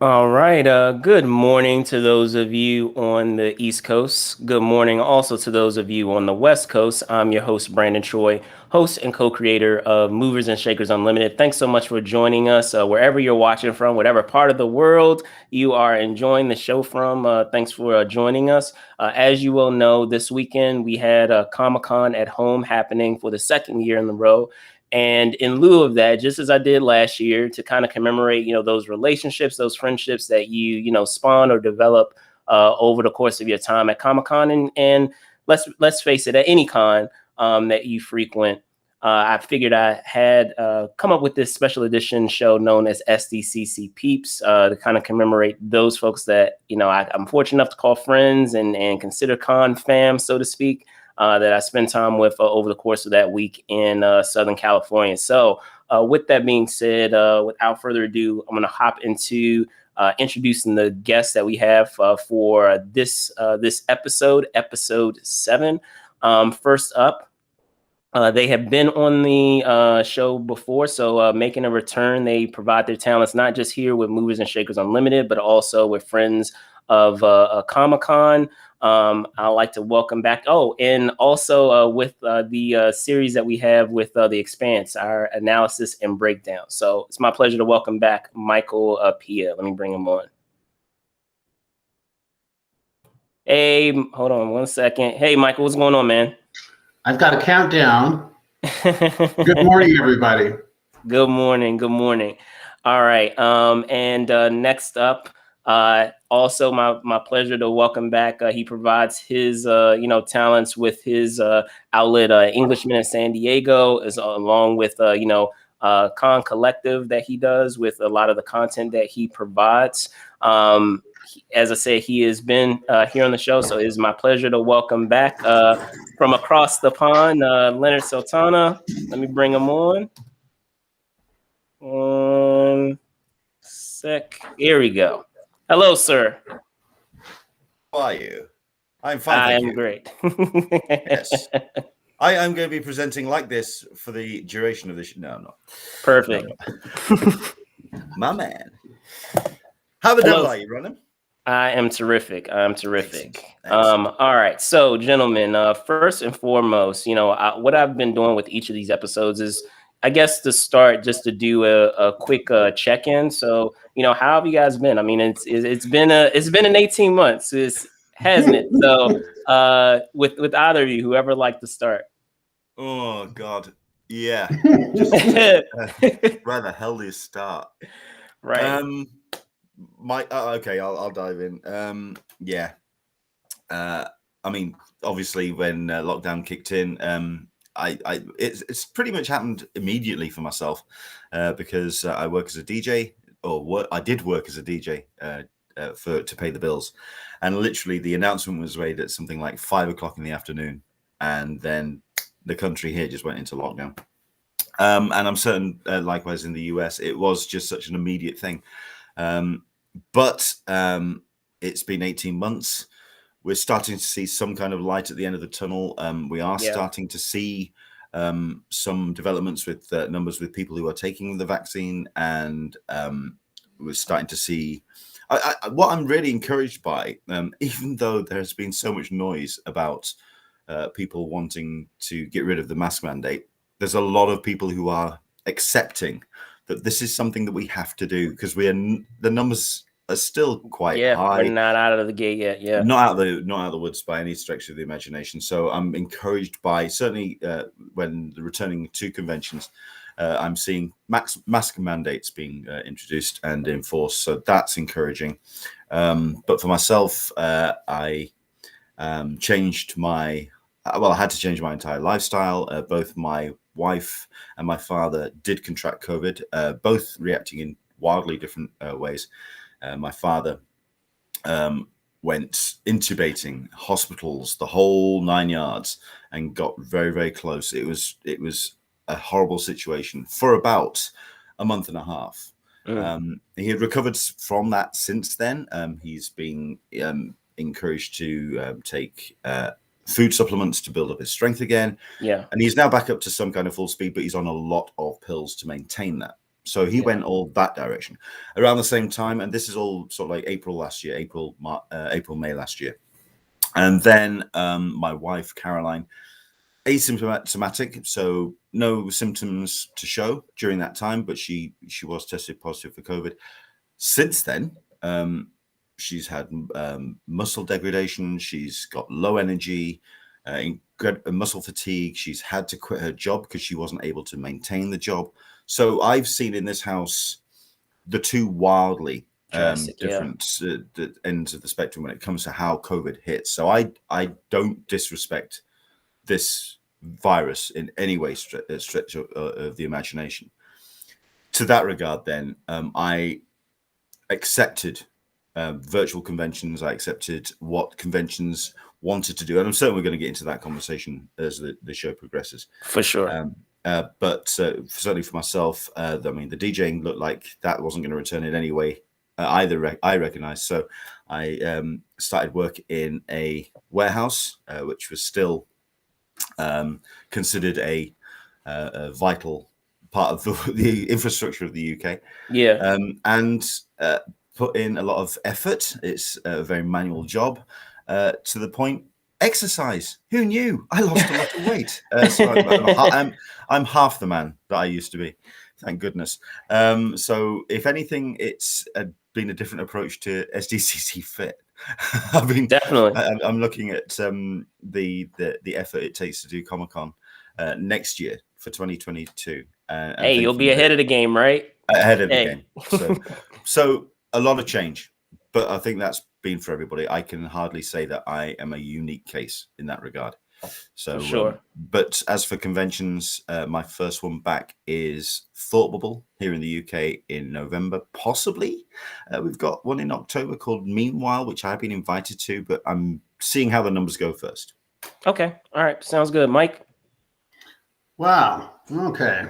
All right. Good morning to those of you on the East Coast. Good morning also to those of you on the West Coast. I'm your host, Brandon Troy, host and co-creator of Movers and Shakers Unlimited. Thanks so much for joining us wherever you're watching from, whatever part of the world you are enjoying the show from. Thanks for joining us. As you will know, this weekend we had Comic-Con at home happening for the second year in a row. And in lieu of that, just as I did last year, to kind of commemorate, those relationships, those friendships that you spawn or develop over the course of your time at Comic-Con, and let's face it, at any con that you frequent, I figured I had come up with this special edition show known as Sdcc Peeps to kind of commemorate those folks that I'm fortunate enough to call friends and consider con fam, so to speak. That I spent time with over the course of that week in Southern California. So with that being said, without further ado, I'm going to hop into introducing the guests that we have for this episode, Ep.7. First up, they have been on the show before, so making a return. They provide their talents not just here with Movers and Shakers Unlimited, but also with friends of Comic-Con. I'd like to welcome back. Oh, and also with the series that we have with The Expanse, our analysis and breakdown. So it's my pleasure to welcome back Michael Pia. Let me bring him on. Hey, hold on one second. Hey, Michael, what's going on, man? I've got a countdown. Good morning, everybody. Good morning. Good morning. All right. And next up, also my pleasure to welcome back. He provides his talents with his outlet, Englishman in San Diego, along with Con Collective that he does with a lot of the content that he provides. As I said, he has been here on the show, so it is my pleasure to welcome back from across the pond, Leonard Sultana. Let me bring him on. One sec. Here we go. Hello, sir. How are you? I'm fine, I thank am you. great. Yes. I am going to be presenting like this for the duration of this. No, I'm not. Perfect. No. My man. How the devil are you, Ronan? I am terrific. I'm terrific. Excellent. All right. So, gentlemen, first and foremost, what I've been doing with each of these episodes is, I guess, to start just to do a quick check-in. So, how have you guys been? I mean, it's been an 18 months, hasn't it? So, with either of you, whoever like to start. Oh God, yeah. Just where the hell do you start? Right. Okay, I'll dive in. Yeah. I mean, obviously, when lockdown kicked in, it's pretty much happened immediately for myself because I work as a DJ, I did work as a DJ to pay the bills, and literally the announcement was made at something like 5 o'clock in the afternoon, and then the country here just went into lockdown. And I'm certain, likewise in the US, it was just such an immediate thing. But it's been 18 months. We're starting to see some kind of light at the end of the tunnel. We are starting to see some developments with numbers with people who are taking the vaccine, and we're starting to see what I'm really encouraged by, even though there's been so much noise about people wanting to get rid of the mask mandate, there's a lot of people who are accepting that this is something that we have to do because the numbers are still quite high. We're not out of the gate yet. Yeah, not out of the woods by any stretch of the imagination. So I'm encouraged by, certainly when returning to conventions, I'm seeing mask mandates being introduced and enforced. So that's encouraging. But for myself, I changed I had to change my entire lifestyle. Both my wife and my father did contract COVID, both reacting in wildly different ways. My father went intubating, hospitals, the whole 9 yards, and got very, very close. It was a horrible situation for about a month and a half. He had recovered from that since then. He's been encouraged to take food supplements to build up his strength again. Yeah. And he's now back up to some kind of full speed, but he's on a lot of pills to maintain that. So he went all that direction around the same time. And this is all sort of like April, May last year. And then my wife, Caroline, asymptomatic, so no symptoms to show during that time, but she was tested positive for COVID. Since then, she's had muscle degradation. She's got low energy, muscle fatigue. She's had to quit her job because she wasn't able to maintain the job. So I've seen in this house the two wildly different the ends of the spectrum when it comes to how COVID hits. So I don't disrespect this virus in any way stretch of the imagination. To that regard, then, I accepted virtual conventions. I accepted what conventions wanted to do, and I'm certainly going to get into that conversation as the show progresses. For sure. But certainly for myself, I mean, the DJing looked like that wasn't going to return in any way. Either I recognized. So I started work in a warehouse, which was still considered a vital part of the infrastructure of the UK. Yeah. And put in a lot of effort. It's a very manual job to the point. Exercise. Who knew? I lost a lot of weight. So I'm half the man that I used to be. Thank goodness. So if anything, it's been a different approach to Sdcc Fit. I mean, definitely. I'm looking at the effort it takes to do Comic-Con next year for 2022. Hey, you'll be ahead of the game, right? Ahead of the game. So a lot of change, but I think that's been for everybody. I can hardly say that I am a unique case in that regard. So, for sure. But as for conventions, my first one back is Thought Bubble here in the UK in November, possibly. We've got one in October called Meanwhile, which I've been invited to, but I'm seeing how the numbers go first. Okay. All right. Sounds good. Mike? Wow. Okay.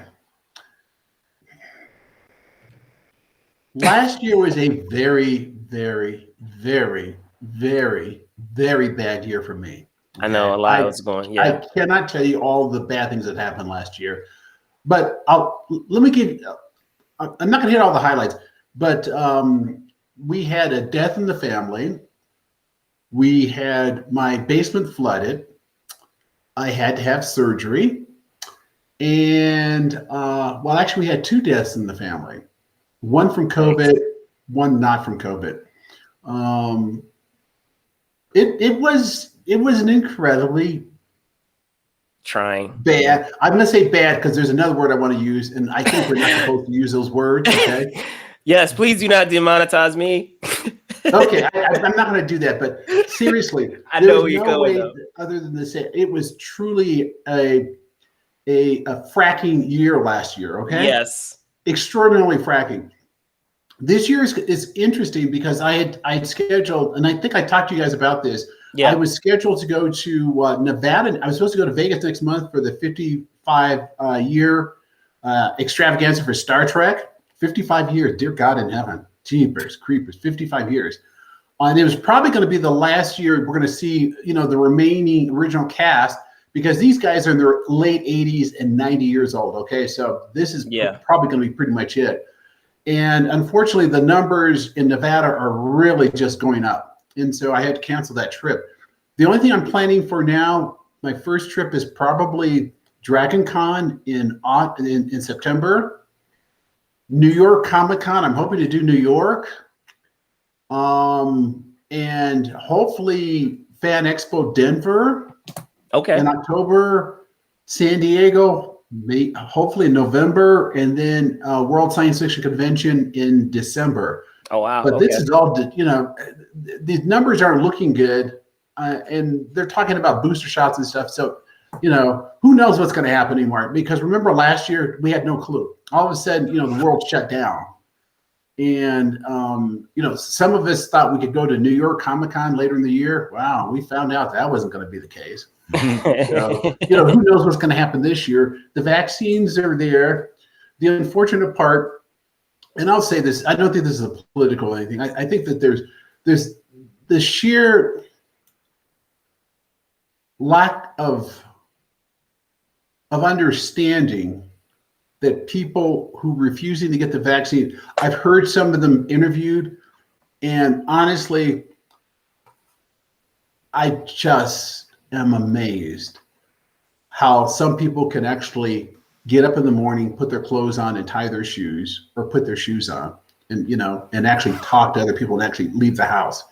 Last year was a very, very, very, very, very bad year for me. Okay? I know a lot was going. Yeah. I cannot tell you all the bad things that happened last year, but let me give. I'm not going to hit all the highlights, but we had a death in the family. We had my basement flooded. I had to have surgery, and well, actually, we had two deaths in the family. One from COVID, one not from COVID. It was an incredibly trying bad. I'm going to say bad because there's another word I want to use, and I think we're not supposed to use those words. Okay. Yes, please do not demonetize me. Okay, I'm not going to do that. But seriously, I know where you're going. Other than to say it was truly a fracking year last year. Okay. Yes. Extraordinarily fracking. This year is interesting because I had scheduled, and I think I talked to you guys about this. Yeah. I was scheduled to go to Nevada. I was supposed to go to Vegas next month for the 55-year extravaganza for Star Trek. 55 years, dear God in heaven. Jeepers, creepers, 55 years. And it was probably going to be the last year we're going to see, the remaining original cast, because these guys are in their late 80s and 90 years old. Okay, so this is probably going to be pretty much it. And unfortunately, the numbers in Nevada are really just going up. And so I had to cancel that trip. The only thing I'm planning for now, my first trip is probably Dragon Con in September. New York Comic Con, I'm hoping to do New York. And hopefully Fan Expo Denver. Okay. In October, San Diego, hopefully in November, and then World Science Fiction Convention in December. Oh, wow. But this is all, these numbers aren't looking good. And they're talking about booster shots and stuff. So, who knows what's going to happen anymore? Because remember last year, we had no clue. All of a sudden, the world shut down. And, some of us thought we could go to New York Comic Con later in the year. Wow, we found out that wasn't going to be the case. So, who knows what's going to happen this year? The vaccines are there. The unfortunate part, and I'll say this, I don't think this is a political or anything. I think that there's the sheer lack of understanding that people who refusing to get the vaccine, I've heard some of them interviewed, and honestly, I just am amazed how some people can actually get up in the morning, put their clothes on and tie their shoes, or put their shoes on, and and actually talk to other people and actually leave the house,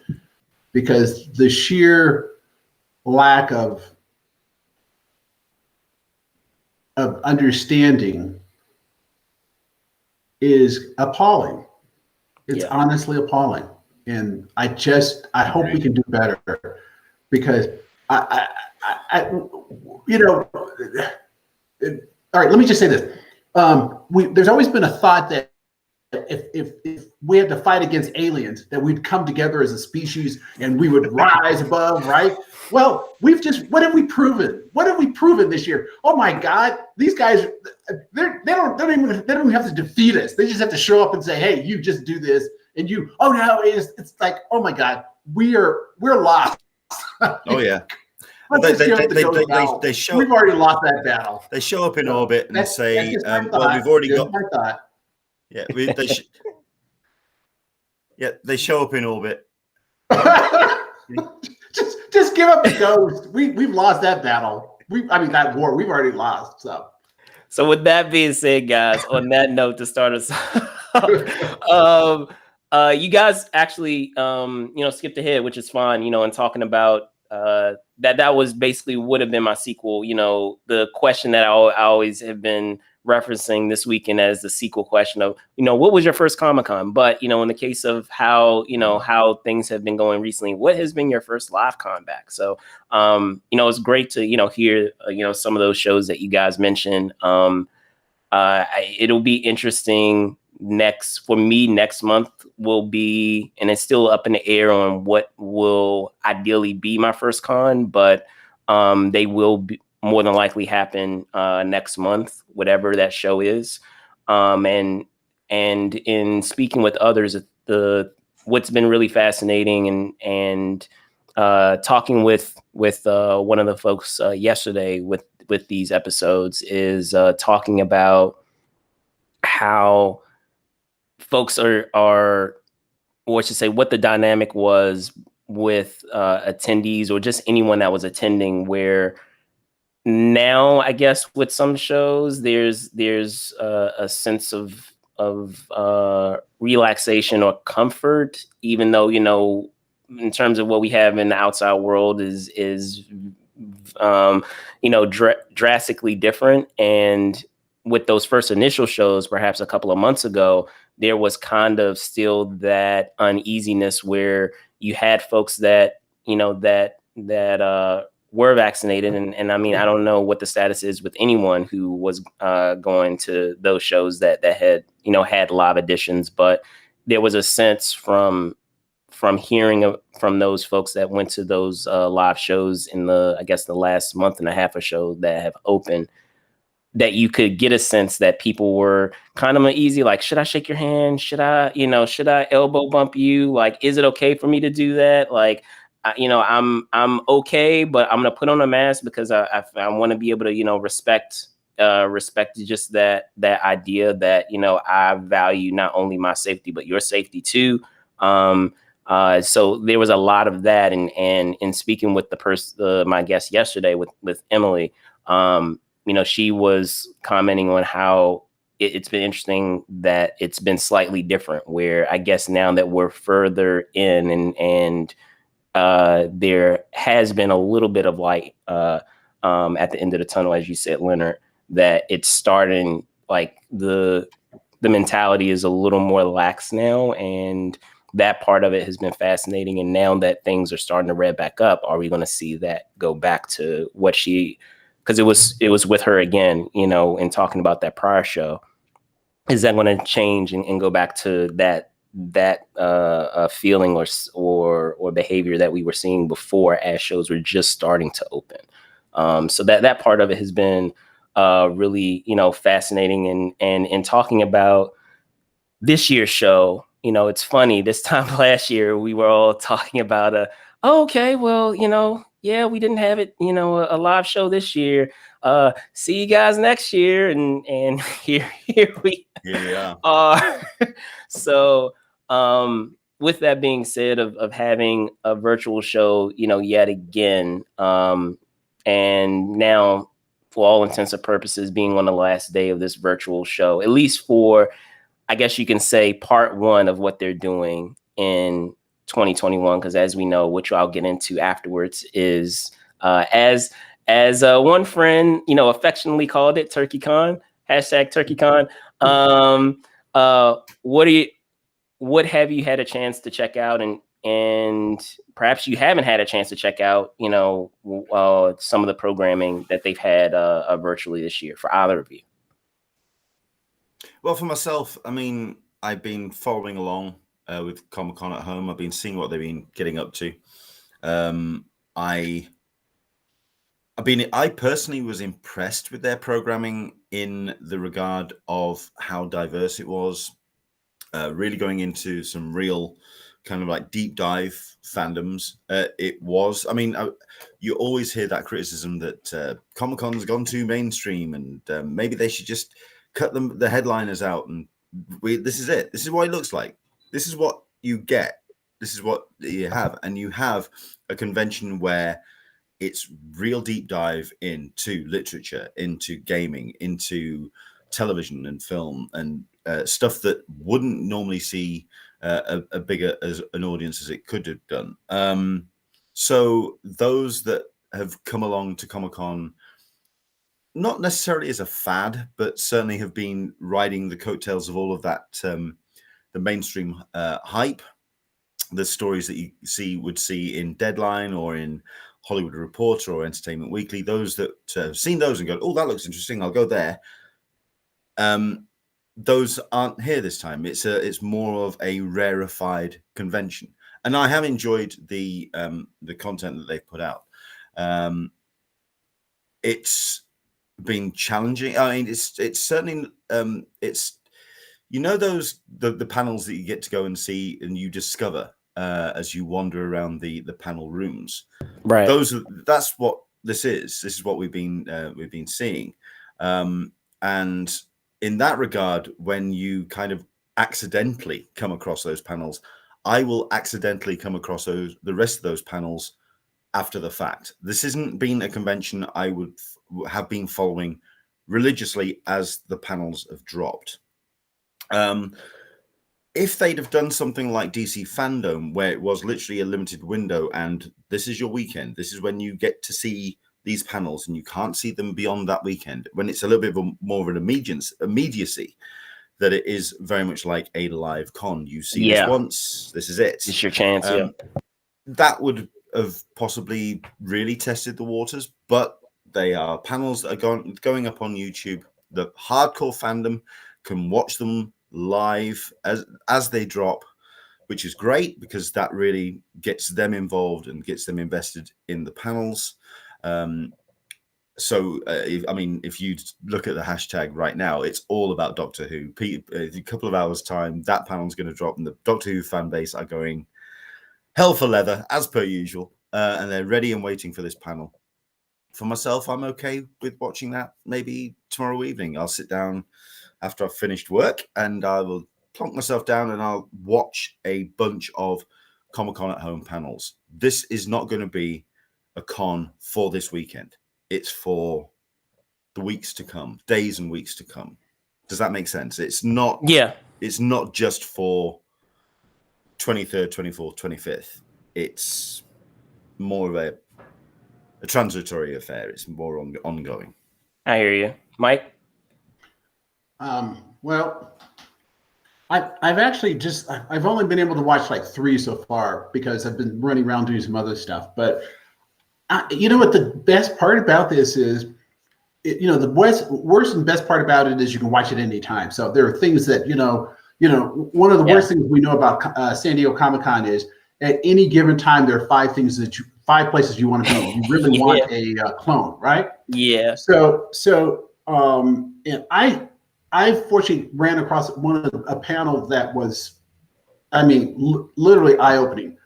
because the sheer lack of understanding is appalling. It's honestly appalling. And I hope we can do better, because all right, let me just say this. There's always been a thought that if we had to fight against aliens, that we'd come together as a species and we would rise above, right? Well, what have we proven? What have we proven this year? Oh my God, these guys, they don't even have to defeat us. They just have to show up and say, hey, you just do this, and oh no, it's like, oh my God, we're lost. Oh yeah. They show. We've already lost that battle. They show up in orbit and say, "Well, we've already got." My thought. Yeah, they show up in orbit. just give up the ghost. We've lost that battle. That war we've already lost. So with that being said, guys, on that note, to start us off, you guys actually skipped ahead, which is fine. In talking about that was basically would have been my sequel. The question that I always have been referencing this weekend as the sequel question of, what was your first Comic-Con? But, in the case of how things have been going recently, what has been your first live con back? So, it's great to, hear, some of those shows that you guys mentioned. It'll be interesting next month will be, and it's still up in the air on what will ideally be my first con, but they will be more than likely happen next month, whatever that show is. And in speaking with others, what's been really fascinating and talking with one of the folks yesterday with these episodes is talking about how folks are, or I should say, what the dynamic was with attendees or just anyone that was attending, where now, I guess with some shows, there's a sense of relaxation or comfort, even though, in terms of what we have in the outside world is drastically different. And with those first initial shows, perhaps a couple of months ago, there was kind of still that uneasiness where you had folks that were vaccinated. And I mean, I don't know what the status is with anyone who was going to those shows that had, had live editions, but there was a sense from hearing from those folks that went to those live shows in the last month and a half or so that have opened, that you could get a sense that people were kind of uneasy. Like, should I shake your hand? Should I elbow bump you? Like, is it okay for me to do that? Like, I'm okay, but I'm going to put on a mask because I want to be able to, respect just that idea that, I value not only my safety, but your safety too. So there was a lot of that. And in speaking with my guest yesterday with Emily, she was commenting on how it's been interesting that it's been slightly different, where I guess now that we're further in and there has been a little bit of light at the end of the tunnel, as you said, Leonard, that it's starting, like the mentality is a little more lax now. And that part of it has been fascinating. And now that things are starting to rev back up, are we going to see that go back to what because it was with her again, in talking about that prior show. Is that going to change and go back to that feeling or behavior that we were seeing before, as shows were just starting to open? So that part of it has been really, fascinating. And in talking about this year's show, it's funny, this time last year we were all talking about okay, well, yeah, we didn't have it, a live show this year. See you guys next year. And here we are. So, with that being said, of having a virtual show, yet again, and now for all intents and purposes being on the last day of this virtual show, at least for, I guess you can say, part one of what they're doing in 2021, because as we know, which I'll get into afterwards, is as one friend, affectionately called it, TurkeyCon, #TurkeyCon. What have you had a chance to check out, and perhaps you haven't had a chance to check out, some of the programming that they've had virtually this year for either of you? Well, for myself, I mean, I've been following along with Comic-Con at home. I've been seeing what they've been getting up to. I personally was impressed with their programming in the regard of how diverse it was. Really going into some real kind of like deep dive fandoms. It was, I mean, you always hear that criticism that Comic-Con's gone too mainstream, and maybe they should just cut the headliners out, and this is it. This is what it looks like. This is what you get. This is what you have. And you have a convention where it's real deep dive into literature, into gaming, into television and film, and stuff that wouldn't normally see a bigger as an audience as it could have done. So those that have come along to Comic-Con, not necessarily as a fad, but certainly have been riding the coattails of all of that, the mainstream hype, the stories that you would see in Deadline or in Hollywood Reporter or Entertainment Weekly. Those that have seen those and go, oh, that looks interesting, I'll go there. Those aren't here this time. It's more of a rarefied convention, and I have enjoyed the content that they've put out. It's been challenging. I mean, it's certainly it's those the panels that you get to go and see and you discover as you wander around the panel rooms. Right. That's what this is. This is what we've been seeing, and in that regard, when you kind of accidentally come across those panels, I will accidentally come across the rest of those panels after the fact. This hasn't been a convention I would have been following religiously as the panels have dropped. If they'd have done something like DC Fandom, where it was literally a limited window and this is your weekend, this is when you get to see these panels and you can't see them beyond that weekend, when it's a little bit more of an immediacy, that it is very much like a live con. You see this once, this is it. It's your chance. That would have possibly really tested the waters, but they are panels that are going up on YouTube. The hardcore fandom can watch them live as they drop, which is great because that really gets them involved and gets them invested in the panels. If you look at the hashtag right now, it's all about Doctor Who. A couple of hours time, that panel's going to drop, and the Doctor Who fan base are going hell for leather as per usual, and they're ready and waiting for this panel. For myself, I'm okay with watching that. Maybe tomorrow evening, I'll sit down after I've finished work and I will plonk myself down and I'll watch a bunch of Comic-Con at home panels. This is not going to be a con for this weekend. It's for the weeks to come, days and weeks to come. Does that make sense? It's not. Yeah. It's not just for 23rd, 24th, 25th. It's more of a transitory affair. It's more ongoing. I hear you, Mike. Well, I've actually I've only been able to watch like 3 so far because I've been running around doing some other stuff. But you know what the best part about this is, the worst and best part about it is you can watch it anytime. So there are things that, one of the worst things we know about San Diego Comic-Con is at any given time, there are 5 places you want to be. You really want a clone, right? Yeah. And I fortunately ran across a panel that was, literally eye-opening.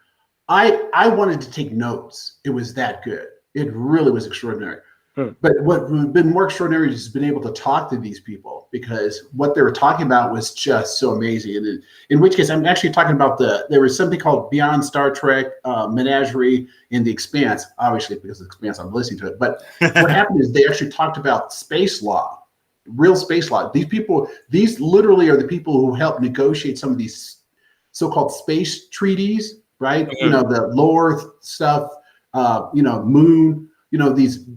I wanted to take notes. It was that good. It really was extraordinary. But what would have been more extraordinary is been able to talk to these people, because what they were talking about was just so amazing. And in which case, I'm actually talking about there was something called Beyond Star Trek, Menagerie, and The Expanse, obviously because of The Expanse, I'm listening to it. But what happened is they actually talked about space law, real space law. These literally are the people who helped negotiate some of these so-called space treaties, right? You know, the low Earth stuff, moon,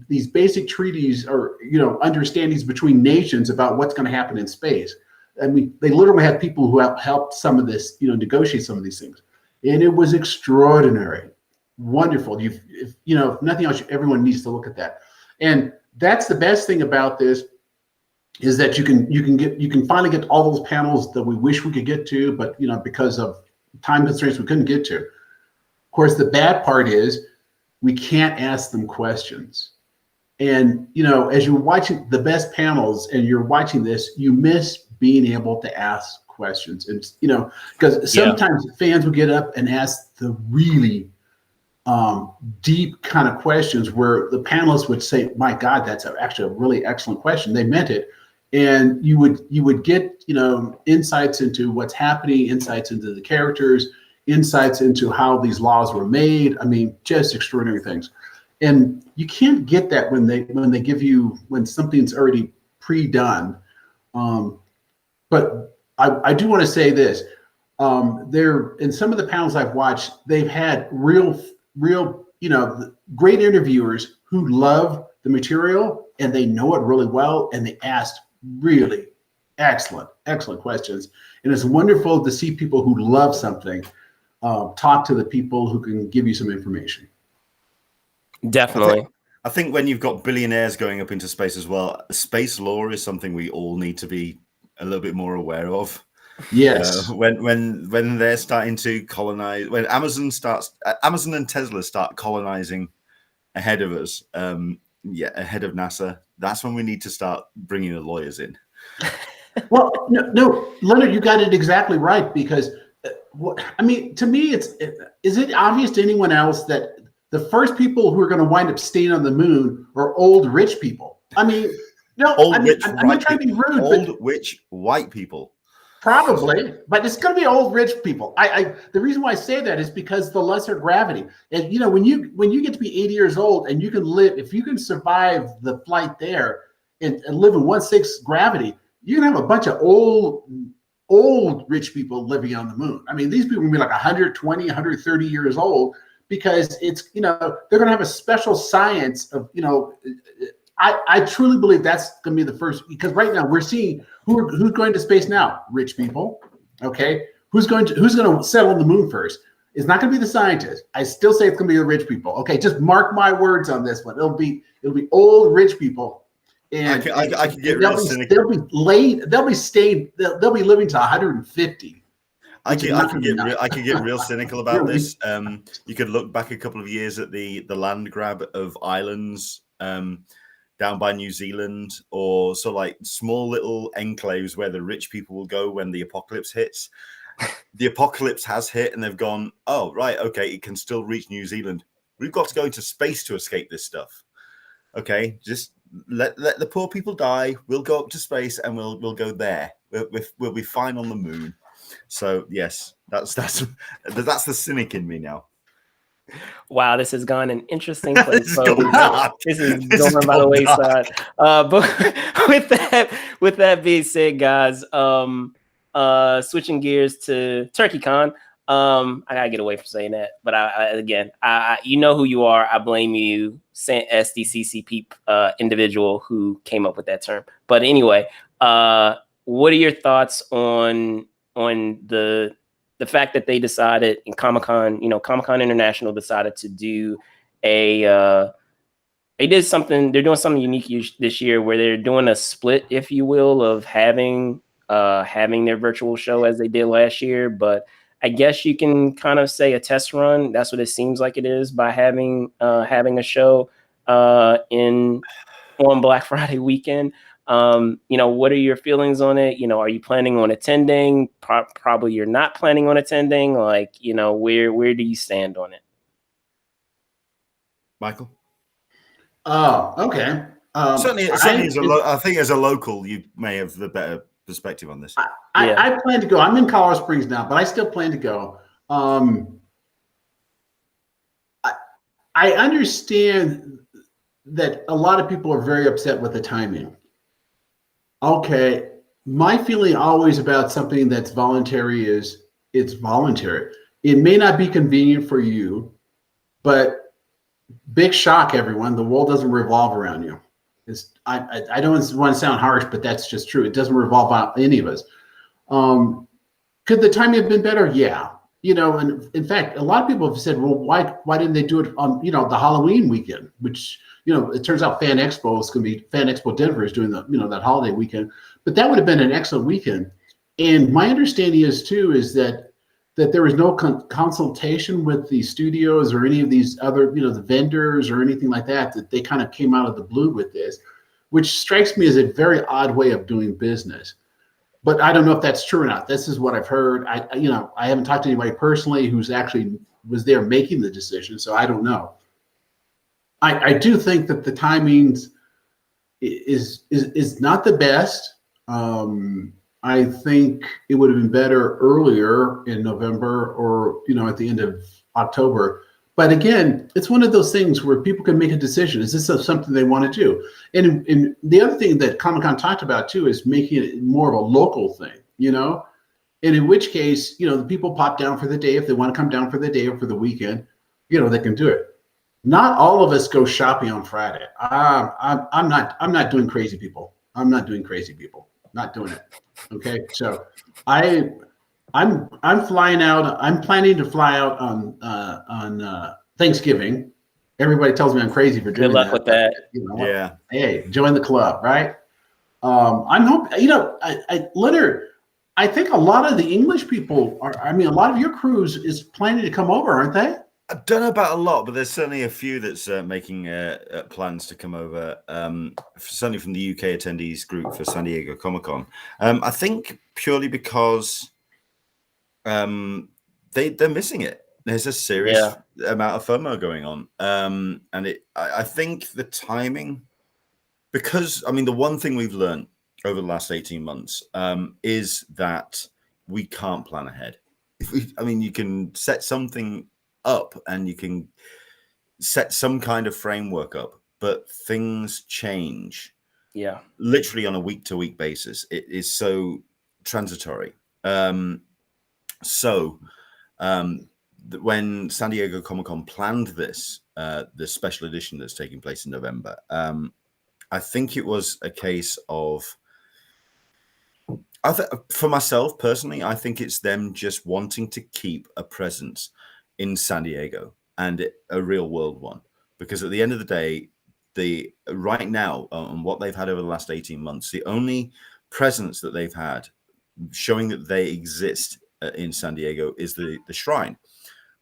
these basic treaties or, understandings between nations about what's going to happen in space. I mean, they literally had people who helped some of this, negotiate some of these things. And it was extraordinary, wonderful. If nothing else, everyone needs to look at that. And that's the best thing about this, is that you can finally get all those panels that we wish we could get to, but because of time constraints, we couldn't get to. Of course, the bad part is we can't ask them questions. And as you're watching the best panels and you're watching this, you miss being able to ask questions. And because sometimes fans will get up and ask the really deep kind of questions where the panelists would say, "My God, that's actually a really excellent question. They meant it." And you would get insights into what's happening, insights into the characters, insights into how these laws were made. I mean, just extraordinary things. And you can't get that when something's already pre-done. But I do want to say this. There, in some of the panels I've watched, they've had real, great interviewers who love the material and they know it really well, and they asked really excellent questions. And it's wonderful to see people who love something talk to the people who can give you some information. Definitely. I think when you've got billionaires going up into space as well, space law is something we all need to be a little bit more aware of. Yes. When they're starting to colonize, when Amazon and Tesla start colonizing ahead of us, ahead of NASA, that's when we need to start bringing the lawyers in. Well, no, Leonard, you got it exactly right, because to me, is it obvious to anyone else that the first people who are going to wind up staying on the moon are old rich people? I mean, no, I'm not trying to be rude. Old rich white people. Probably, but it's going to be old rich people. The reason why I say that is because the lesser gravity. And when you get to be 80 years old and you can live, if you can survive the flight there and live in 1/6 gravity, you're gonna have a bunch of old rich people living on the moon. I mean, these people will be like 120, 130 years old, because it's they're gonna have a special science of I truly believe that's going to be the first, because right now we're seeing who's going to space now. Rich people, okay. Who's going to settle on the moon first? It's not going to be the scientists. I still say it's going to be the rich people. Okay, just mark my words on this one. It'll be old rich people, and I can get real cynical. They'll be late. They'll be living to 150. I can get real cynical about this. You could look back a couple of years at the land grab of islands down by New Zealand, or so like small little enclaves where the rich people will go when the apocalypse hits. The apocalypse has hit and they've gone, oh, right, okay, it can still reach New Zealand. We've got to go into space to escape this stuff. Okay, just let the poor people die. We'll go up to space and we'll go there. We'll be fine on the moon. So yes, that's the cynic in me now. Wow, this has gone an interesting place. This is going by the wayside. But with that being said, guys, switching gears to TurkeyCon. I gotta get away from saying that, but I you know who you are. I blame you, Sdcc peep individual who came up with that term. But anyway, what are your thoughts on the fact that they decided in Comic-Con, Comic-Con International decided to do they're doing something unique this year where they're doing a split, if you will, of having their virtual show as they did last year. But I guess you can kind of say a test run. That's what it seems like it is, by having a show on Black Friday weekend. What are your feelings on it? Are you planning on attending? Probably you're not planning on attending. Like, where do you stand on it? Michael? Oh, okay. Certainly I think as a local, you may have the better perspective on this. I plan to go. I'm in Colorado Springs now, but I still plan to go. I understand that a lot of people are very upset with the timing. Okay, my feeling always about something that's voluntary is it's voluntary. It may not be convenient for you, but big shock, everyone. The world doesn't revolve around you. I don't want to sound harsh, but that's just true. It doesn't revolve around any of us. Could the timing have been better? Yeah. And in fact, a lot of people have said, well, why didn't they do it on, the Halloween weekend, which, it turns out Fan Expo Denver is doing that holiday weekend, but that would have been an excellent weekend. And my understanding is that there was no consultation with the studios or any of these other, the vendors or anything like that they kind of came out of the blue with this, which strikes me as a very odd way of doing business. But I don't know if that's true or not. This is what I've heard. I haven't talked to anybody personally who's actually was there making the decision, so I don't know. I do think that the timings is not the best. I think it would have been better earlier in November or at the end of October. But again, it's one of those things where people can make a decision. Is this something they want to do? And the other thing that Comic-Con talked about too is making it more of a local thing, and in which case, the people pop down for the day. If they want to come down for the day or for the weekend, they can do it. Not all of us go shopping on Friday. I'm not doing crazy people. I'm not doing crazy people. Not doing it. Okay. So I'm flying out. I'm planning to fly out on Thanksgiving. Everybody tells me I'm crazy for doing that. Good luck with that. Yeah. Hey, join the club, right? I'm hoping. Leonard, I think a lot of the English people are. I mean, a lot of your crews is planning to come over, aren't they? I don't know about a lot, but there's certainly a few that's making plans to come over. Certainly from the UK attendees group for San Diego Comic-Con. I think purely because they're missing it. There's a serious amount of FOMO going on, and I think the timing, because the one thing we've learned over the last 18 months is that we can't plan ahead. You can set something up and you can set some kind of framework up, but things change. Yeah, literally on a week-to-week basis. It is so transitory. When San Diego Comic-Con planned this, the special edition that's taking place in November, I think it was a case of, for myself personally, I think it's them just wanting to keep a presence in San Diego, and a real world one, because at the end of the day, right now, and what they've had over the last 18 months, the only presence that they've had showing that they exist in San Diego is the shrine,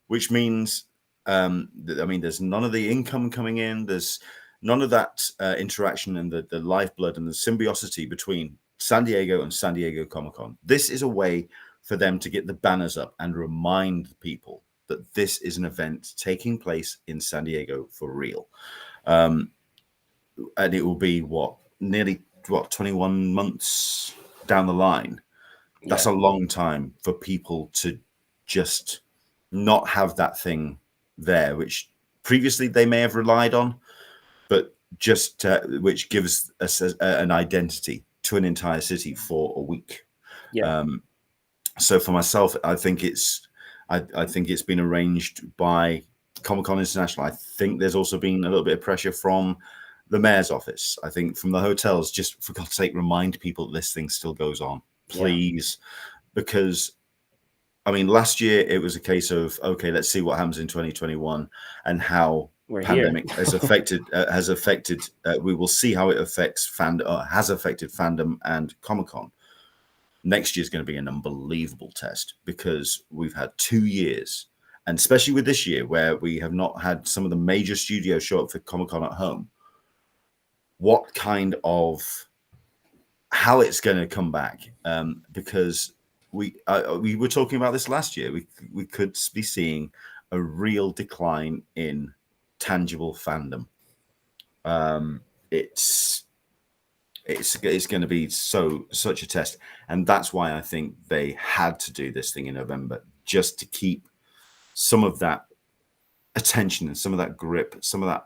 which means there's none of the income coming in, there's none of that interaction and the lifeblood and the symbiosity between San Diego and San Diego Comic-Con. This is a way for them to get the banners up and remind people that this is an event taking place in San Diego for real. And it will be nearly 21 months down the line. That's a long time for people to just not have that thing there, which previously they may have relied on, but just which gives us an identity to an entire city for a week. So for myself, I think it's been arranged by Comic-Con International. I think there's also been a little bit of pressure from the mayor's office. I think from the hotels, just for God's sake, remind people that this thing still goes on, please. Because, last year it was a case of, okay, let's see what happens in 2021 and how pandemic has affected, we will see how it affects has affected fandom and Comic-Con. Next year is going to be an unbelievable test, because we've had 2 years, and especially with this year where we have not had some of the major studios show up for Comic-Con at home. What kind of how it's going to come back? Because we were talking about this last year. We could be seeing a real decline in tangible fandom. It's going to be such a test, and that's why I think they had to do this thing in November, just to keep some of that attention and some of that grip, some of that.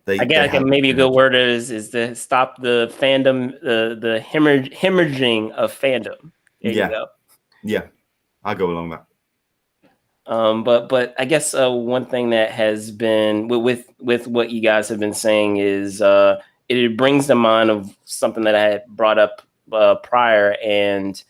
Maybe a good word is to stop the fandom, the hemorrhaging of fandom. There you go. Yeah, I go along that. But I guess one thing that has been with what you guys have been saying is it brings to mind of something that I had brought up prior, and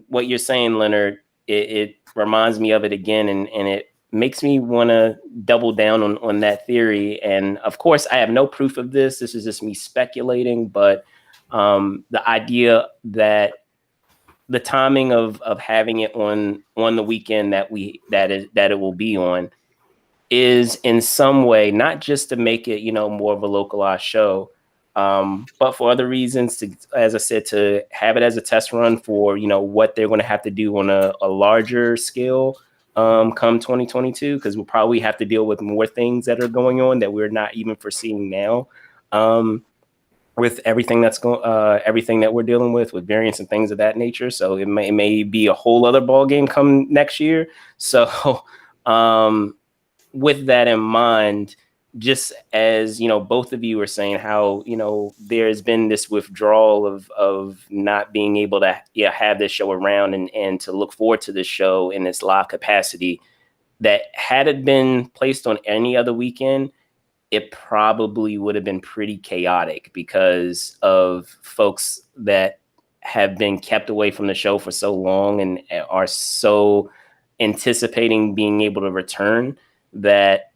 what you're saying, Leonard, it reminds me of it again, and it makes me want to double down on that theory. And of course, I have no proof of this. This is just me speculating, but the idea that the timing of having it on the weekend that it will be on is in some way not just to make it, more of a localized show, but for other reasons, to, as I said, to have it as a test run for, what they're going to have to do on a larger scale come 2022, because we'll probably have to deal with more things that are going on that we're not even foreseeing now. With everything that's everything that we're dealing with variants and things of that nature. So it may be a whole other ball game come next year. So with that in mind, just as, both of you were saying how, there's been this withdrawal of not being able to have this show around and to look forward to this show in its live capacity, that had it been placed on any other weekend, it probably would have been pretty chaotic because of folks that have been kept away from the show for so long and are so anticipating being able to return, that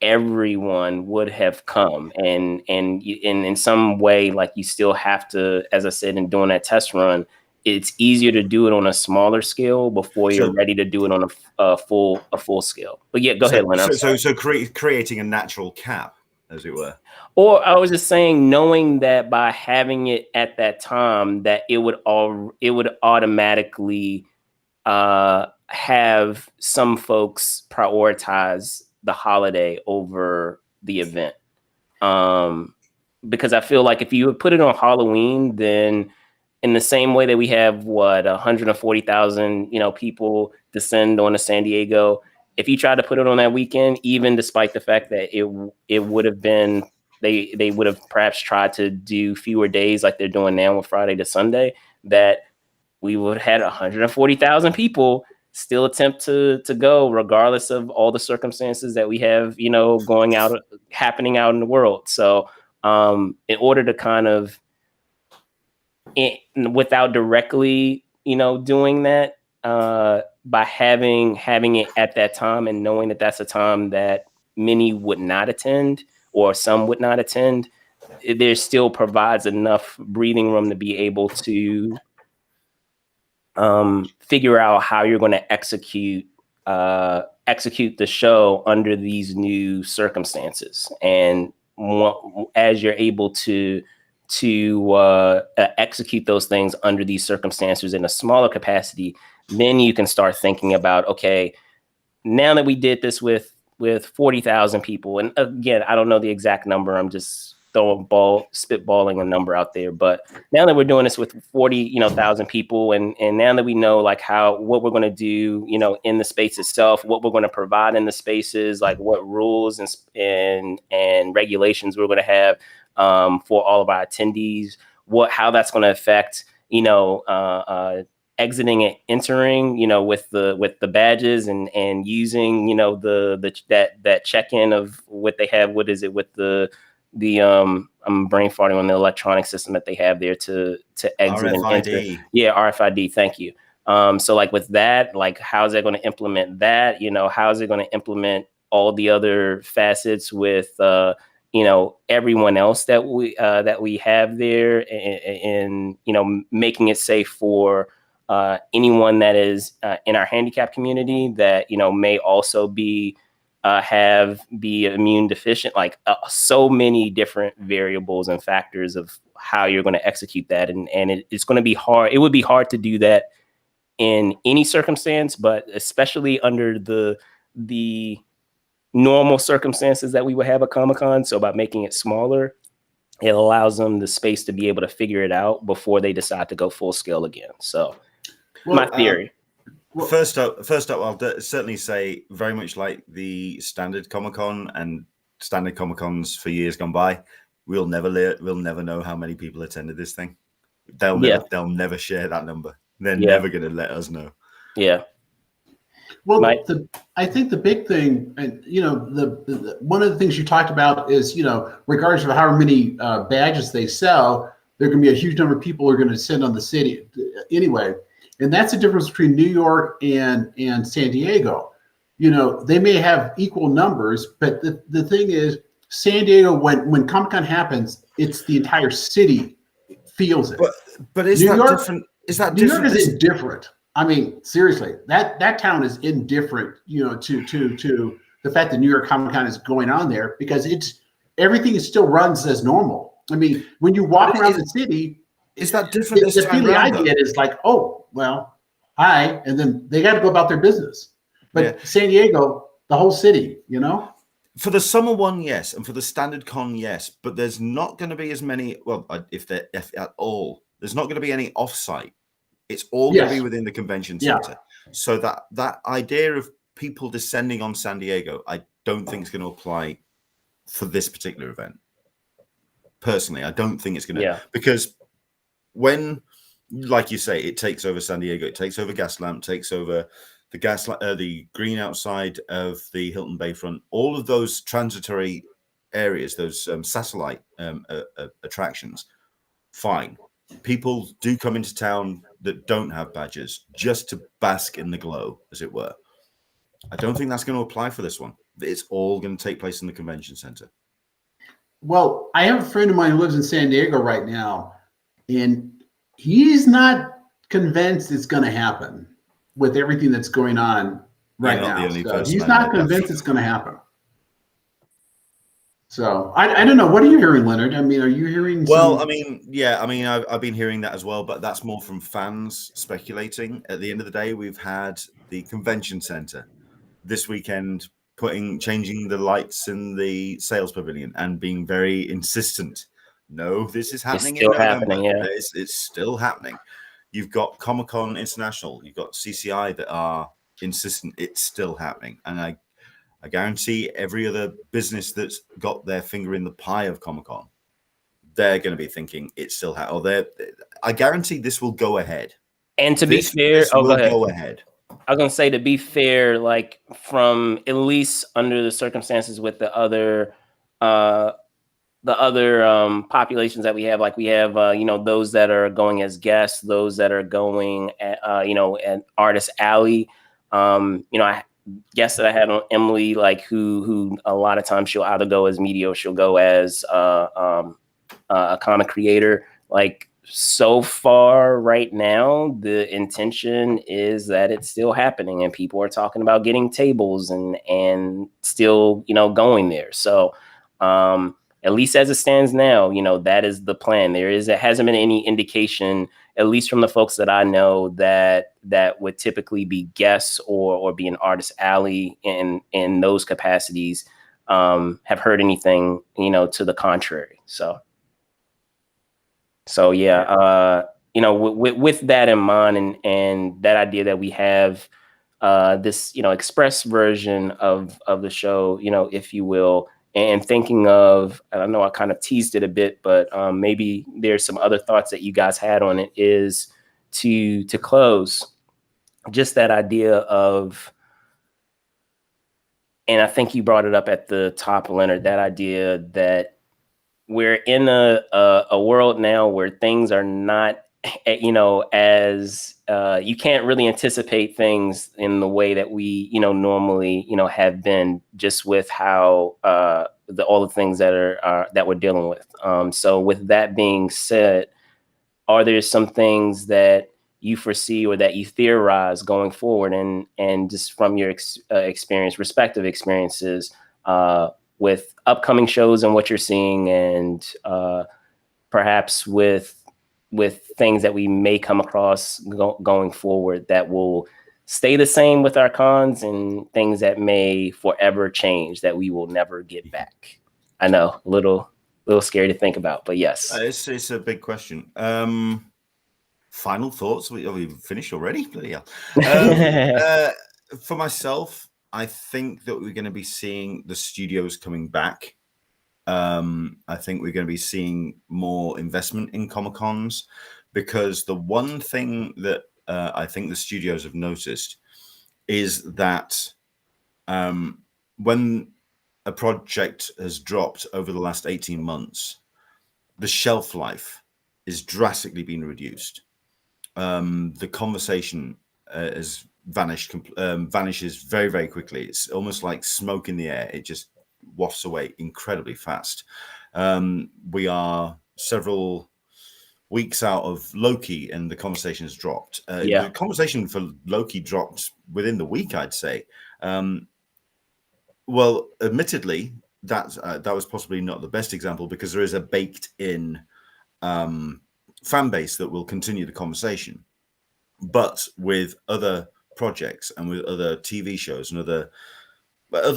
everyone would have come, and in some way, like, you still have to, as I said, in doing that test run, it's easier to do it on a smaller scale before you're ready to do it on a full scale. But yeah, go ahead, Leonard. So creating a natural cap, as it were. Or I was just saying, knowing that by having it at that time, that it would automatically have some folks prioritize the holiday over the event. Because I feel like if you put it on Halloween, then in the same way that we have 140,000 people descend on San Diego, if you try to put it on that weekend, even despite the fact that it would have been, they would have perhaps tried to do fewer days like they're doing now with Friday to Sunday, that we would have had 140,000 people still attempt to go, regardless of all the circumstances that we have, happening out in the world. So in order to kind of, without directly, doing that, by having it at that time and knowing that that's a time that many would not attend or some would not attend, there still provides enough breathing room to be able to figure out how you're going to execute the show under these new circumstances. And as you're able to execute those things under these circumstances in a smaller capacity, then you can start thinking about, okay, now that we did this with 40,000 people, and again, I don't know the exact number, I'm just spitballing a number out there, but now that we're doing this with 40,000 people, and now that we know like what we're going to do, in the space itself, what we're going to provide in the spaces, like what rules and regulations we're going to have for all of our attendees, how that's going to affect, exiting and entering, with the badges and using, that check-in of what they have. What is it with the I'm brain farting on the electronic system that they have there to exit RFID. And enter. Yeah, RFID. Thank you. So like with that, like how is that going to implement that? How is it going to implement all the other facets with everyone else that we have there, and making it safe for anyone that is in our handicap community that may also be immune deficient, like so many different variables and factors of how you're going to execute that. And it's going to be hard. It would be hard to do that in any circumstance, but especially under the normal circumstances that we would have at Comic-Con. So by making it smaller, it allows them the space to be able to figure it out before they decide to go full scale again. So my theory. First up, I'll certainly say very much like the standard Comic-Con and standard Comic-Cons for years gone by, we'll never know how many people attended this thing. They'll never share that number. They're never going to let us know. Yeah. Well, I think the big thing, and the one of the things you talked about is, regardless of how many badges they sell, there are going to be a huge number of people who are going to send on the city anyway. And that's the difference between New York and San Diego. They may have equal numbers, but the thing is, San Diego, when Comic-Con happens, it's the entire city feels it. But is that different? Is that New different? York is indifferent. I mean, seriously, that town is indifferent, to the fact that New York Comic-Con is going on there, because everything still runs as normal. I mean, when you walk around the city, is that different? The feeling I get is like, oh, well, hi, and then they got to go about their business. But San Diego, the whole city, For the summer one, yes, and for the standard con, yes, but there's not going to be as many. Well, if at all, there's not going to be any off-site. It's all going to be within the convention center. So that idea of people descending on San Diego, I don't think is going to apply for this particular event. Personally, I don't think it's going to, because when, like you say, it takes over San Diego, it takes over Gaslamp, takes over the green outside of the Hilton Bayfront, all of those transitory areas, those satellite attractions, fine. People do come into town that don't have badges just to bask in the glow, as it were. I don't think that's going to apply for this one. It's all going to take place in the convention center. Well, I have a friend of mine who lives in San Diego right now, and he's not convinced it's going to happen with everything that's going on right now. So he's not convinced it's going to happen. So I don't know. What are you hearing, Leonard? I mean, are you hearing? Well, I mean, I've been hearing that as well, but that's more from fans speculating. At the end of the day, we've had the convention center this weekend changing the lights in the sales pavilion and being very insistent. No, this is happening in November. It's still happening. You've got Comic-Con International. You've got CCI that are insistent it's still happening. And I guarantee every other business that's got their finger in the pie of Comic-Con, they're going to be thinking it's still happening. I guarantee this will go ahead. And to be fair, go ahead. I was going to say, to be fair, like from at least under the circumstances with the other populations that we have, like we have, those that are going as guests, those that are going at Artist Alley. I guess that I had on Emily, like who a lot of times she'll either go as media or she'll go as a comic creator. Like so far right now, the intention is that it's still happening and people are talking about getting tables and still, going there. So, at least as it stands now, that is the plan. It hasn't been any indication, at least from the folks that I know, that would typically be guests or be an Artist Alley in those capacities, have heard anything, to the contrary. So yeah, with that in mind and that idea that we have this, express version of the show, if you will. And thinking of, and I know I kind of teased it a bit, but maybe there's some other thoughts that you guys had on it, is to close just that idea of, and I think you brought it up at the top, Leonard, that idea that we're in a world now where things are not, as you can't really anticipate things in the way that we, normally, have been, just with how all the things that we're dealing with. So with that being said, are there some things that you foresee or that you theorize going forward, and just from your respective experiences with upcoming shows and what you're seeing, and perhaps with things that we may come across going forward that will stay the same with our cons and things that may forever change that we will never get back? I know, a little scary to think about, but yes. It's a big question. Final thoughts? We've finished already? Bloody hell. For myself, I think that we're going to be seeing the studios coming back. I think we're going to be seeing more investment in Comic-Cons, because the one thing that I think the studios have noticed is that when a project has dropped over the last 18 months, the shelf life is drastically been reduced. The conversation has vanishes very, very quickly. It's almost like smoke in the air. It just wafts away incredibly fast. We are several weeks out of Loki, and the conversation has dropped. The conversation for Loki dropped within the week, I'd say. Well, admittedly, that was possibly not the best example, because there is a baked-in fan base that will continue the conversation. But with other projects and with other TV shows and other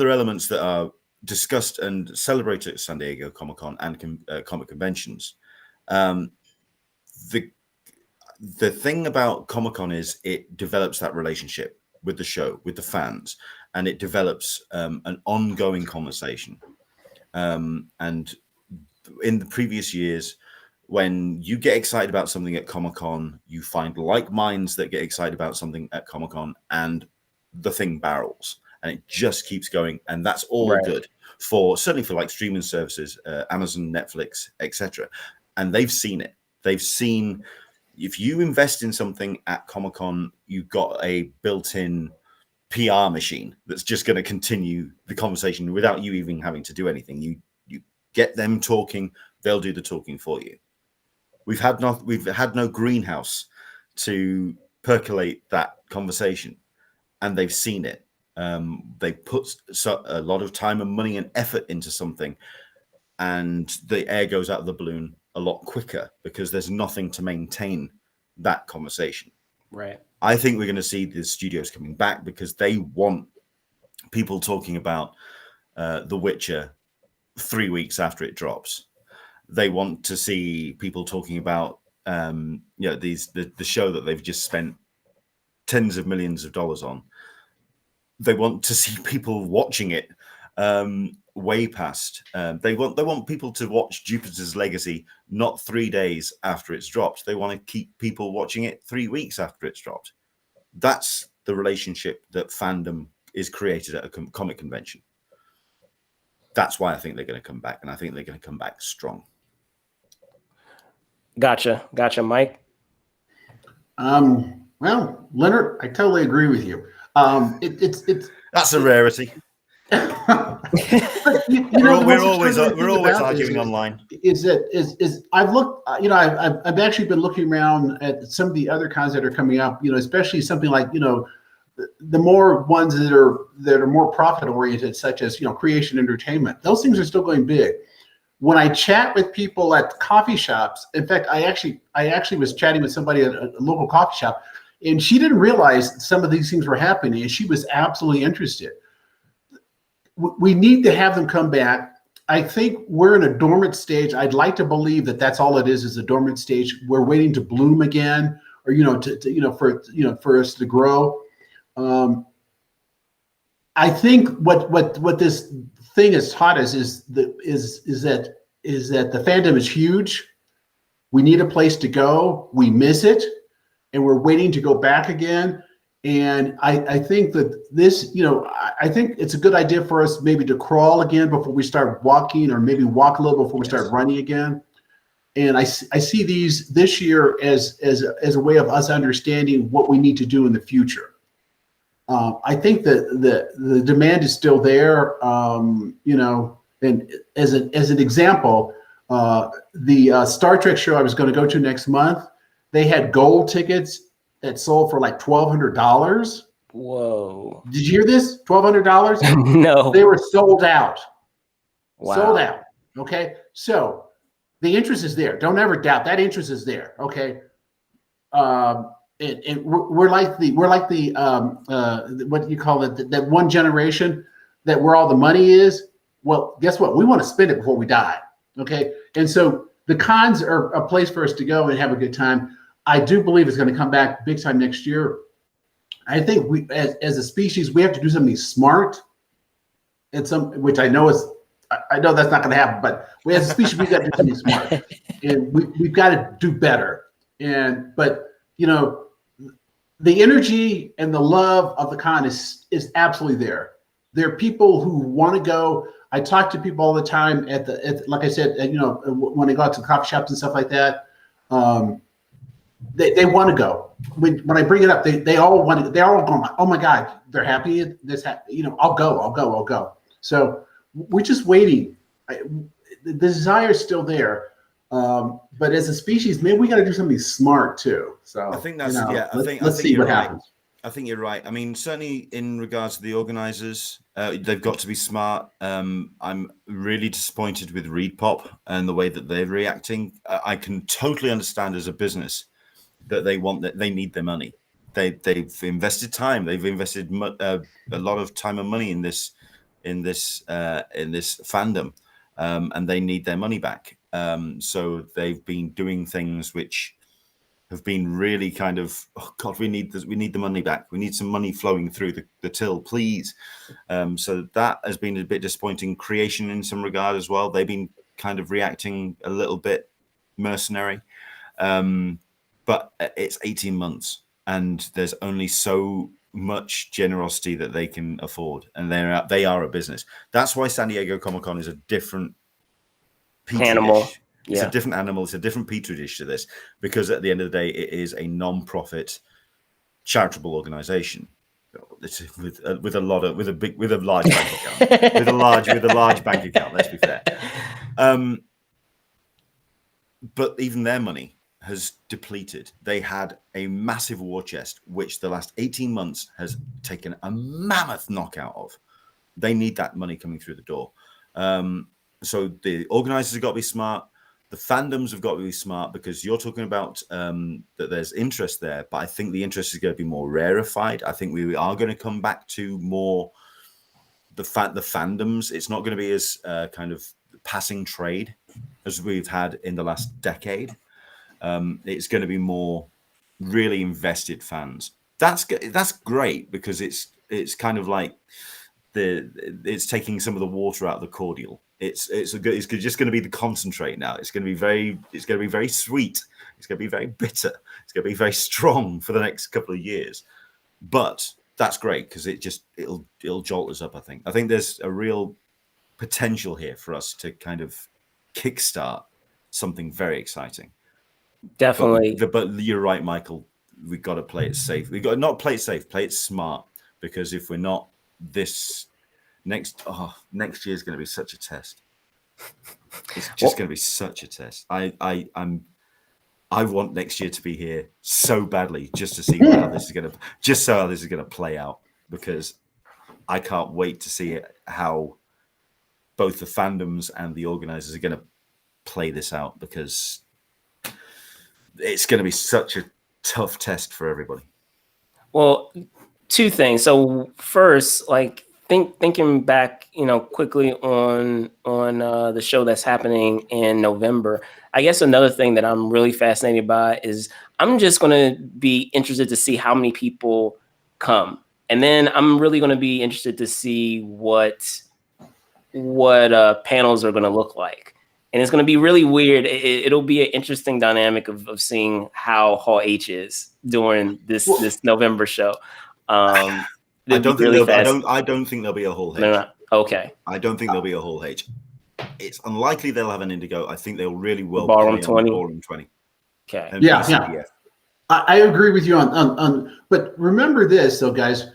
elements that are discussed and celebrated at San Diego Comic-Con and comic conventions, the thing about Comic-Con is it develops that relationship with the show, with the fans, and it develops an ongoing conversation. And in the previous years, when you get excited about something at Comic-Con, you find like minds that get excited about something at Comic-Con, and the thing barrels, and it just keeps going. And that's all good certainly for like streaming services, Amazon, Netflix, etc. And they've seen it. They've seen, if you invest in something at Comic-Con, you've got a built-in PR machine that's just going to continue the conversation without you even having to do anything. You get them talking, they'll do the talking for you. We've had no greenhouse to percolate that conversation, and they've seen it. They put a lot of time and money and effort into something, and the air goes out of the balloon a lot quicker because there's nothing to maintain that conversation. Right. I think we're going to see the studios coming back because they want people talking about The Witcher 3 weeks after it drops. They want to see people talking about the show that they've just spent tens of millions of dollars on. They want to see people watching it way past. They want people to watch Jupiter's Legacy not 3 days after it's dropped. They want to keep people watching it 3 weeks after it's dropped. That's the relationship that fandom is created at a comic convention. That's why I think they're going to come back, and I think they're going to come back strong. Gotcha, Mike. Well, Leonard, I totally agree with you. It's that's a rarity. We're always arguing online. I've actually been looking around at some of the other cons that are coming up. Especially something like the more ones that are more profit oriented, such as creation entertainment. Those things are still going big. When I chat with people at coffee shops, in fact, I actually was chatting with somebody at a local coffee shop, and she didn't realize some of these things were happening, and she was absolutely interested. We need to have them come back. I think we're in a dormant stage. I'd like to believe that that's all it is a dormant stage. We're waiting to bloom again, or for us to grow. I think what this thing has taught us is that the fandom is huge. We need a place to go. We miss it, and we're waiting to go back again. And I think that this, I think it's a good idea for us maybe to crawl again before we start walking, or maybe walk a little before we start running again. And I see this year as a way of us understanding what we need to do in the future. I think that the demand is still there, and as an example, the Star Trek show I was going to go to next month, they had gold tickets that sold for like $1,200. Whoa. Did you hear this? $1,200? No. They were sold out. Wow. Sold out. Okay. So the interest is there. Don't ever doubt that interest is there. Okay. we're like the what do you call it? That one generation that where all the money is. Well, guess what? We want to spend it before we die. Okay, and so the cons are a place for us to go and have a good time. I do believe it's going to come back big time next year. I think we, as a species, we have to do something smart, and which I know that's not going to happen. But we, as a species, we've got to do something smart, and we've got to do better. But the energy and the love of the con is absolutely there. There are people who want to go. I talk to people all the time like I said, when I go out to coffee shops and stuff like that. They want to go. When I bring it up, they all want to. They're all going, oh my God, they're happy. I'll go. So we're just waiting. The desire is still there. But as a species, maybe we got to do something smart too. So I think that's let's see what happens. I think you're right. I mean, certainly in regards to the organizers, they've got to be smart. I'm really disappointed with ReedPop and the way that they're reacting. I can totally understand as a business that they need their money. They've invested time. They've invested a lot of time and money in this fandom, and they need their money back. So they've been doing things which have been really kind of, oh God, we need the money back. We need some money flowing through the till, please. So that has been a bit disappointing. Creation in some regard as well. They've been kind of reacting a little bit mercenary. But it's 18 months and there's only so much generosity that they can afford. And they are a business. That's why San Diego Comic-Con is a different animal. Dish. It's a different animal. It's a different petri dish to this, because at the end of the day, it is a non-profit charitable organization with a large bank account, with a large bank account. Let's be fair. But even their money has depleted. They had a massive war chest, which the last 18 months has taken a mammoth knockout of. They need that money coming through the door. So the organizers have got to be smart. The fandoms have got to be smart, because you're talking about that there's interest there, but I think the interest is going to be more rarefied. I think we are going to come back to more the fandoms. It's not going to be as kind of passing trade as we've had in the last decade. It's going to be more really invested fans. That's great, because it's kind of like it's taking some of the water out of the cordial. It's just going to be the concentrate now. It's going to be very sweet. It's going to be very bitter. It's going to be very strong for the next couple of years. But that's great, because it'll jolt us up. I think there's a real potential here for us to kind of kickstart something very exciting. Definitely. But you're right, Michael. We've got to play it safe. We've got to not play it safe, play it smart. Because if we're not, next year is going to be such a test. It's just going to be such a test. I want next year to be here so badly, just to see how this is going to play out, because I can't wait to see how both the fandoms and the organizers are going to play this out, because it's going to be such a tough test for everybody. Well, two things. So first, like thinking back, quickly on the show that's happening in November. I guess another thing that I'm really fascinated by is I'm just going to be interested to see how many people come, and then I'm really going to be interested to see what panels are going to look like. And it's going to be really weird. It'll be an interesting dynamic of seeing how Hall H is during this November show. I don't think there'll be a Hall H. No. Okay. I don't think there'll be a Hall H. It's unlikely they'll have an Indigo. I think they'll really well Ballroom play 20. On Ballroom 20. Okay. Yeah. I agree with you on. But remember this, though, guys.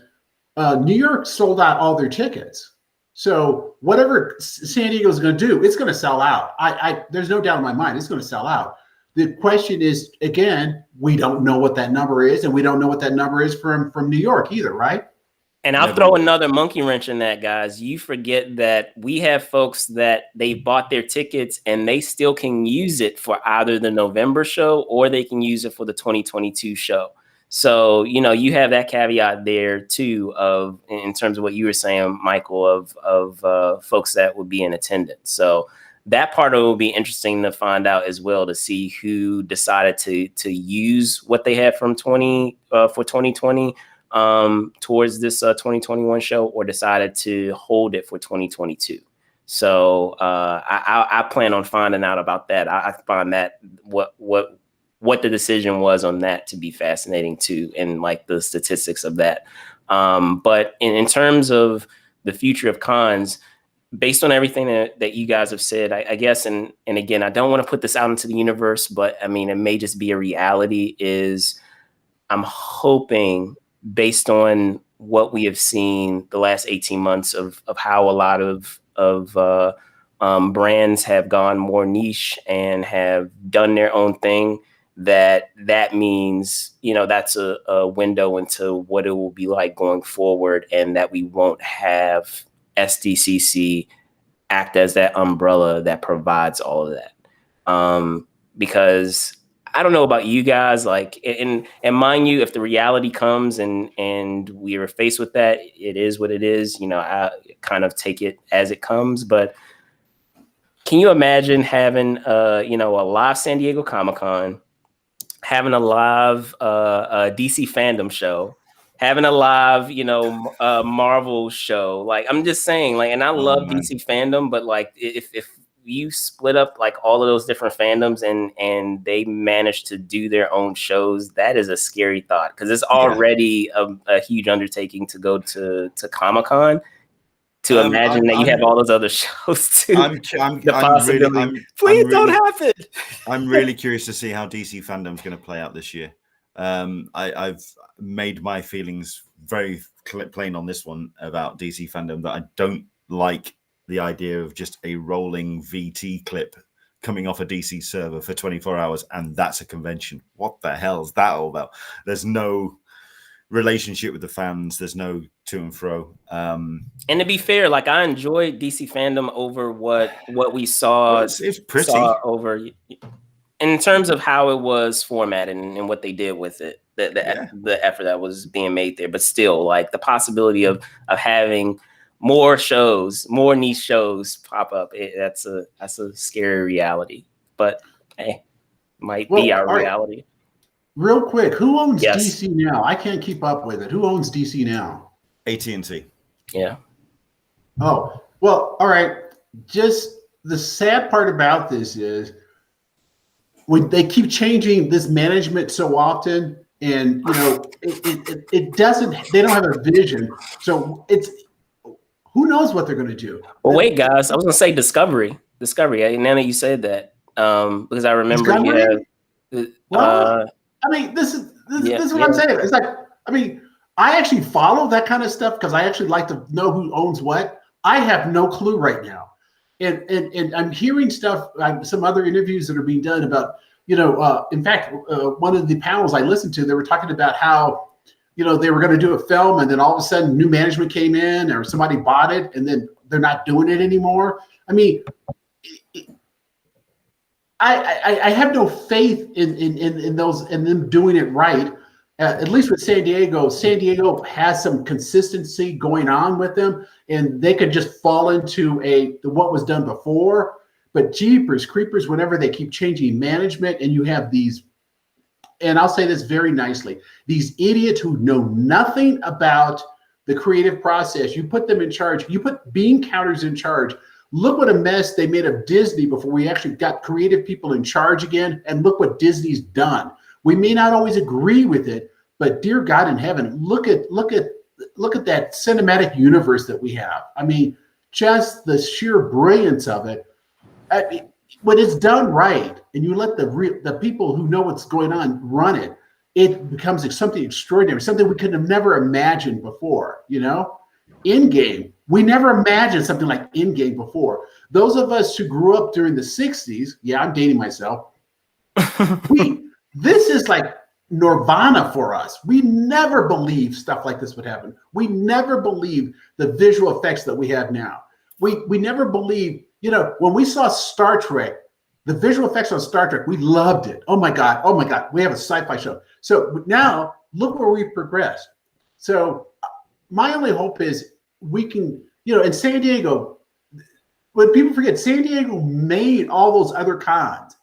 New York sold out all their tickets. So whatever San Diego is going to do, it's going to sell out. There's no doubt in my mind it's going to sell out. The question is, again, we don't know what that number is, and we don't know what that number is from New York either, right? And I'll throw another monkey wrench in that, guys. You forget that we have folks that they bought their tickets and they still can use it for either the November show or they can use it for the 2022 show. So, you have that caveat there too, of in terms of what you were saying, Michael, of folks that would be in attendance. So that part of it will be interesting to find out as well, to see who decided to use what they had from for 2020 towards this 2021 show, or decided to hold it for 2022. So I plan on finding out about that. I find that what the decision was on that to be fascinating too, and like the statistics of that. But in terms of the future of cons, based on everything that you guys have said, I guess, and again, I don't want to put this out into the universe, but I mean, it may just be a reality, is I'm hoping, based on what we have seen the last 18 months of how a lot of brands have gone more niche and have done their own thing, that means, that's a window into what it will be like going forward, and that we won't have Sdcc act as that umbrella that provides all of that. Because I don't know about you guys, like, and mind you, if the reality comes and we are faced with that, it is what it is. I kind of take it as it comes. But can you imagine having a live San Diego Comic-Con, having a live DC fandom show, having a live Marvel show? Like, I'm just saying, like, and I love DC fandom, but like, if you split up like all of those different fandoms and they manage to do their own shows, that is a scary thought, because it's already a huge undertaking to go to Comic-Con. To imagine that you have all those other shows too. The possibility. Please don't happen. I'm really curious to see how DC fandom's going to play out this year. I've made my feelings very plain on this one about DC fandom, that I don't like the idea of just a rolling VT clip coming off a DC server for 24 hours, and that's a convention. What the hell is that all about? There's no relationship with the fans. There's no to and fro. And to be fair, like, I enjoyed DC fandom over what we saw. Well, it's pretty. Saw over in terms of how it was formatted and what they did with it, the effort that was being made there. But still, like, the possibility of having more shows, more niche shows pop up, that's a scary reality. But hey, might be our reality. Right. Real quick, who owns DC now? I can't keep up with it. Who owns DC now? AT&T. Yeah. Oh, well, all right. Just the sad part about this is when they keep changing this management so often, and it doesn't. They don't have a vision, so it's who knows what they're going to do. Well, wait, guys. I was going to say Discovery. Now that you said that, because I remember you have. I mean, this is what I'm saying. It's like, I mean, I actually follow that kind of stuff because I actually like to know who owns what. I have no clue right now, and I'm hearing stuff, some other interviews that are being done about, in fact, one of the panels I listened to, they were talking about how, they were going to do a film, and then all of a sudden new management came in, or somebody bought it, and then they're not doing it anymore. I mean, I have no faith in them doing it right. At least with San Diego. San Diego has some consistency going on with them, and they could just fall into what was done before. But jeepers creepers, whenever they keep changing management, and you have these, and I'll say this very nicely, these idiots who know nothing about the creative process, you put them in charge, you put bean counters in charge. Look what a mess they made of Disney before we actually got creative people in charge again. And look what Disney's done. We may not always agree with it, but dear God in heaven, look at that cinematic universe that we have. I mean, just the sheer brilliance of it. I mean, when it's done right, and you let the people who know what's going on run it, it becomes something extraordinary, something we could have never imagined before. In-game, we never imagined something like in-game before. Those of us who grew up during the 60s, I'm dating myself, this is like nirvana for us. We never believed stuff like this would happen. We never believed the visual effects that we have now. We never believed, when we saw Star Trek, the visual effects on Star Trek, we loved it. Oh my God, we have a sci-fi show. So now look where we've progressed. So my only hope is we can, in San Diego, when people forget, San Diego made all those other cons.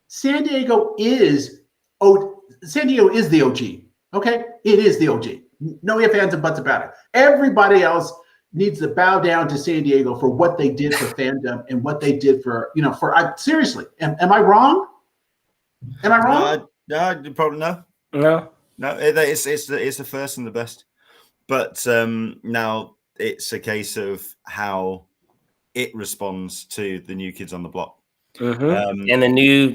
San Diego is the OG. Okay, it is the OG. No ifs, ands, and buts about it. Everybody else needs to bow down to San Diego for what they did for fandom and what they did for seriously. Am I wrong? Am I wrong? No, probably no. It's the first and the best. But now it's a case of how it responds to the new kids on the block. Mm-hmm. And the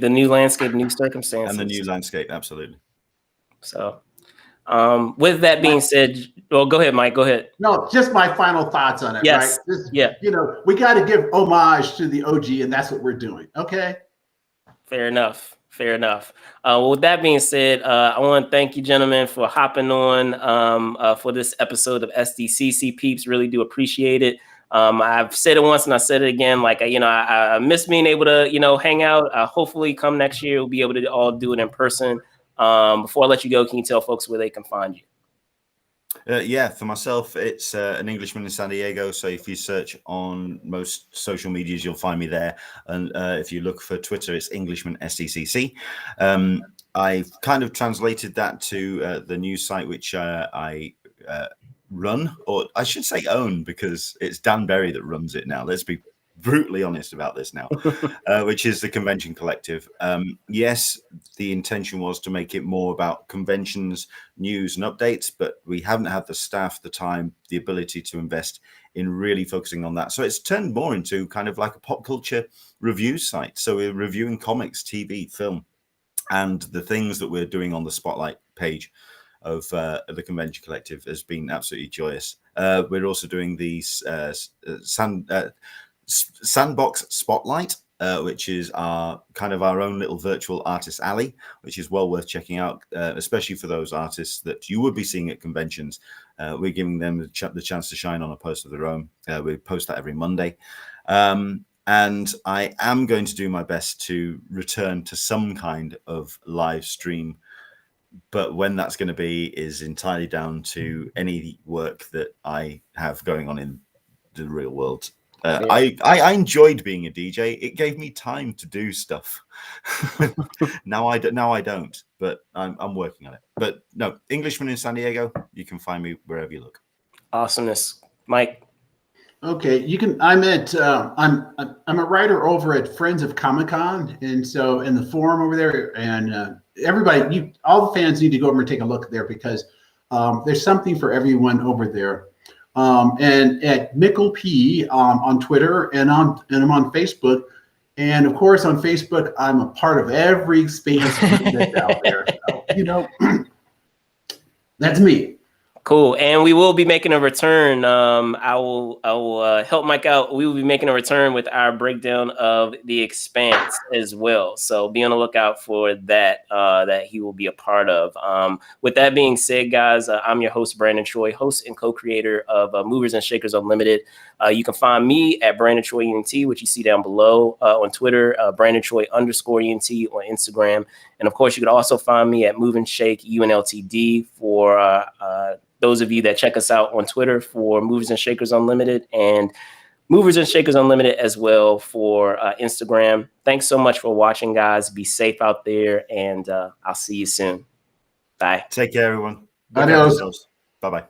new landscape, new circumstances. And the new landscape, absolutely. So with that being said, well, go ahead, Mike. Go ahead. No, just my final thoughts on it, yes. Right? Just, yeah. We got to give homage to the OG, and that's what we're doing. Okay. Fair enough. Well, with that being said, I want to thank you, gentlemen, for hopping on for this episode of Sdcc. Peeps, really do appreciate it. I've said it once and I said it again. Like, I miss being able to, hang out. Hopefully come next year, we'll be able to all do it in person. Before I let you go, can you tell folks where they can find you? For myself, it's an Englishman in San Diego. So if you search on most social medias, you'll find me there. And if you look for Twitter, it's Englishman Sdcc. I've kind of translated that to the news site, which I run, or I should say own, because it's Dan Berry that runs it now. Let's be brutally honest about this now, which is the Convention Collective. Yes, the intention was to make it more about conventions, news, and updates, but we haven't had the staff, the time, the ability to invest in really focusing on that. So it's turned more into kind of like a pop culture review site. So we're reviewing comics, TV, film, and the things that we're doing on the Spotlight page of the Convention Collective has been absolutely joyous. We're also doing these Sandbox Spotlight, which is our own little virtual artist alley, which is well worth checking out, especially for those artists that you would be seeing at conventions. We're giving them the chance to shine on a post of their own. We post that every Monday. And I am going to do my best to return to some kind of live stream, but when that's going to be is entirely down to any work that I have going on in the real world. I enjoyed being a DJ. It gave me time to do stuff. Now I don't, but I'm working on it. But no, Englishman in San Diego. You can find me wherever you look. Awesomeness, Mike. Okay, you can. I'm a writer over at Friends of Comic-Con, and so in the forum over there, and everybody, all the fans need to go over and take a look there, because there's something for everyone over there. And at Mickle P on Twitter, and I'm on Facebook, and of course on Facebook I'm a part of every space that's out there. So, that's me. Cool. And we will be making a return. I will help Mike out. We will be making a return with our breakdown of The Expanse as well. So be on the lookout for that, that he will be a part of. With that being said, guys, I'm your host, Brandon Choi, host and co-creator of Movers and Shakers Unlimited. You can find me at Brandon Choi UNT, which you see down below, on Twitter, Brandon Choi _ UNT on Instagram. And of course, you can also find me at Move and Shake UNLTD for those of you that check us out on Twitter for Movers and Shakers Unlimited, and Movers and Shakers Unlimited as well for Instagram. Thanks so much for watching, guys. Be safe out there, and I'll see you soon. Bye. Take care, everyone. Adios. Bye-bye.